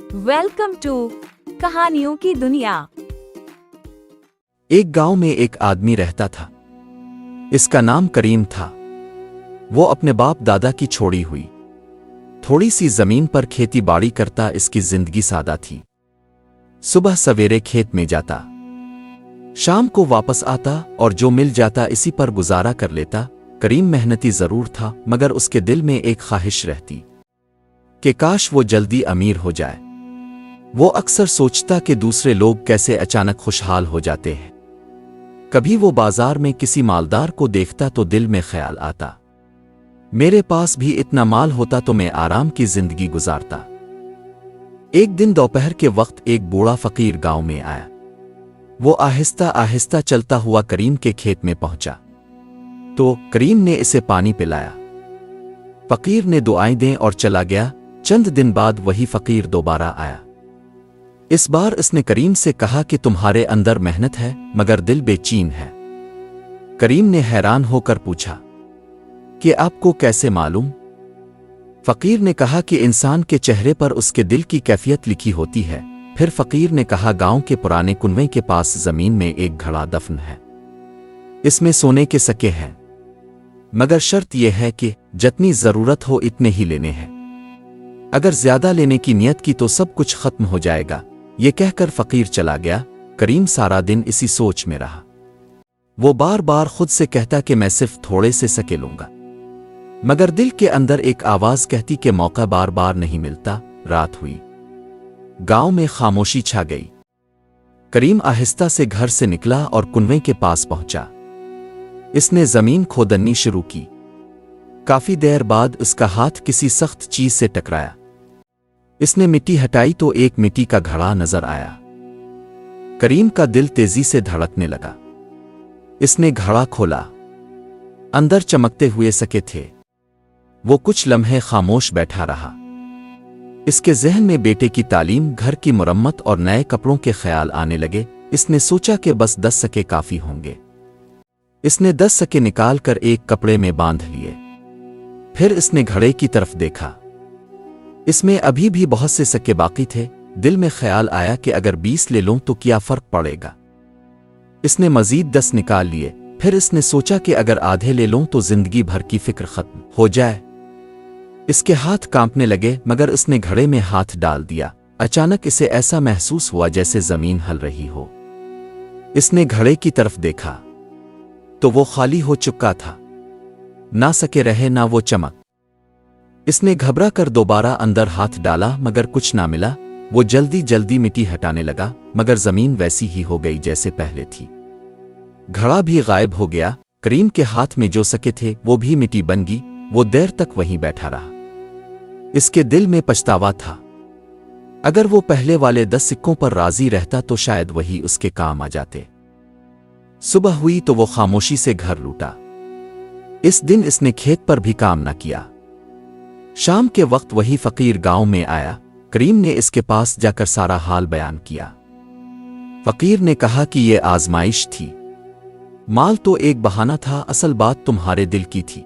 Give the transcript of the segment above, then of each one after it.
Welcome to कहानियों की दुनिया। एक गांव में एक आदमी रहता था। इसका नाम करीम था। वो अपने बाप दादा की छोड़ी हुई थोड़ी सी जमीन पर खेती बाड़ी करता। इसकी जिंदगी सादा थी। सुबह सवेरे खेत में जाता, शाम को वापस आता और जो मिल जाता इसी पर गुजारा कर लेता। करीम मेहनती जरूर था, मगर उसके दिल में एक ख्वाहिश रहती कि काश वो जल्दी अमीर हो जाए। वो अक्सर सोचता कि दूसरे लोग कैसे अचानक खुशहाल हो जाते हैं। कभी वो बाजार में किसी मालदार को देखता तो दिल में ख्याल आता, मेरे पास भी इतना माल होता तो मैं आराम की जिंदगी गुजारता। एक दिन दोपहर के वक्त एक बूढ़ा फकीर गांव में आया। वो आहिस्ता आहिस्ता चलता हुआ करीम के खेत में पहुंचा तो करीम ने इसे पानी पिलाया। फकीर ने दुआएं दें और चला गया। चंद दिन बाद वही फकीर दोबारा आया। इस बार इसने करीम से कहा कि तुम्हारे अंदर मेहनत है मगर दिल बेचैन है। करीम ने हैरान होकर पूछा कि आपको कैसे मालूम? फकीर ने कहा कि इंसान के चेहरे पर उसके दिल की कैफियत लिखी होती है। फिर फकीर ने कहा, गांव के पुराने कुनवे के पास जमीन में एक घड़ा दफन है। इसमें सोने के सिक्के हैं, मगर शर्त यह है कि जितनी जरूरत हो इतने ही लेने हैं। अगर ज्यादा लेने की नियत की तो सब कुछ खत्म हो जाएगा। ये कहकर फकीर चला गया। करीम सारा दिन इसी सोच में रहा। वो बार बार खुद से कहता कि मैं सिर्फ थोड़े से सिक्के लूंगा, मगर दिल के अंदर एक आवाज कहती कि मौका बार बार नहीं मिलता। रात हुई, गांव में खामोशी छा गई। करीम आहिस्ता से घर से निकला और कुनवे के पास पहुंचा। इसने जमीन खोदनी शुरू की। काफी देर बाद उसका हाथ किसी सख्त चीज से टकराया। इसने मिट्टी हटाई तो एक मिट्टी का घड़ा नजर आया। करीम का दिल तेजी से धड़कने लगा। इसने घड़ा खोला। अंदर चमकते हुए सिक्के थे। वो कुछ लम्हे खामोश बैठा रहा। इसके जहन में बेटे की तालीम, घर की मुरम्मत और नए कपड़ों के ख्याल आने लगे। इसने सोचा कि बस 10 सिक्के काफी होंगे। इसने 10 सिक्के निकाल कर एक कपड़े में बांध लिए। फिर इसने घड़े की तरफ देखा। इसमें अभी भी बहुत से सिक्के बाकी थे। दिल में ख्याल आया कि अगर 20 ले लूं तो क्या फर्क पड़ेगा। इसने मजीद 10 निकाल लिए। फिर इसने सोचा कि अगर आधे ले लूं तो जिंदगी भर की फिक्र खत्म हो जाए। इसके हाथ कांपने लगे, मगर इसने घड़े में हाथ डाल दिया। अचानक इसे ऐसा महसूस हुआ जैसे जमीन हल रही हो। इसने घड़े की तरफ देखा तो वो खाली हो चुका था। ना सिक्के रहे ना वो चमक। इसने घबरा कर दोबारा अंदर हाथ डाला, मगर कुछ ना मिला। वो जल्दी जल्दी मिट्टी हटाने लगा, मगर जमीन वैसी ही हो गई जैसे पहले थी। घड़ा भी गायब हो गया। करीम के हाथ में जो सिक्के थे वो भी मिट्टी बन गई। वो देर तक वहीं बैठा रहा। इसके दिल में पछतावा था। अगर वो पहले वाले 10 सिक्कों पर राजी रहता तो शायद वही उसके काम आ जाते। सुबह हुई तो वो खामोशी से घर लौटा। इस दिन इसने खेत पर भी काम न किया। शाम के वक्त वही फकीर गांव में आया। करीम ने इसके पास जाकर सारा हाल बयान किया। फकीर ने कहा कि ये आजमाइश थी। माल तो एक बहाना था, असल बात तुम्हारे दिल की थी।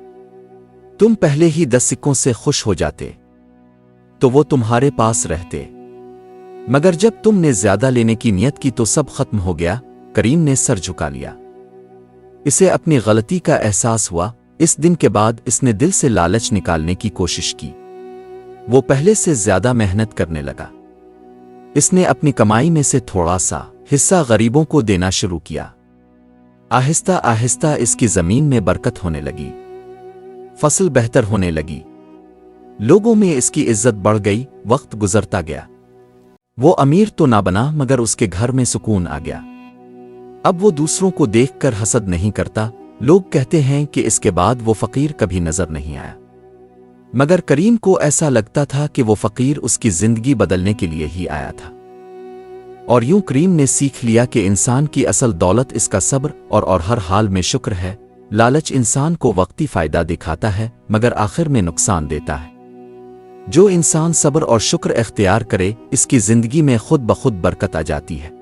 तुम पहले ही 10 सिक्कों से खुश हो जाते तो वो तुम्हारे पास रहते, मगर जब तुमने ज्यादा लेने की नियत की तो सब खत्म हो गया। करीम ने सर झुका लिया। इसे अपनी गलती का एहसास हुआ। इस दिन के बाद इसने दिल से लालच निकालने की कोशिश की। वो पहले से ज्यादा मेहनत करने लगा। इसने अपनी कमाई में से थोड़ा सा हिस्सा गरीबों को देना शुरू किया। आहिस्ता आहिस्ता इसकी जमीन में बरकत होने लगी। फसल बेहतर होने लगी। लोगों में इसकी इज्जत बढ़ गई। वक्त गुजरता गया। वो अमीर तो ना बना, मगर उसके घर में सुकून आ गया। अब वो दूसरों को देखकर हसद नहीं करता। लोग कहते हैं कि इसके बाद वो फकीर कभी नजर नहीं आया, मगर करीम को ऐसा लगता था कि वो फकीर उसकी जिंदगी बदलने के लिए ही आया था। और यूं करीम ने सीख लिया कि इंसान की असल दौलत इसका सब्र और हर हाल में शुक्र है। लालच इंसान को वक्ती फायदा दिखाता है, मगर आखिर में नुकसान देता है। जो इंसान सब्र और शुक्र इख्तियार करे, इसकी जिंदगी में खुद ब खुद बरकत आ जाती है।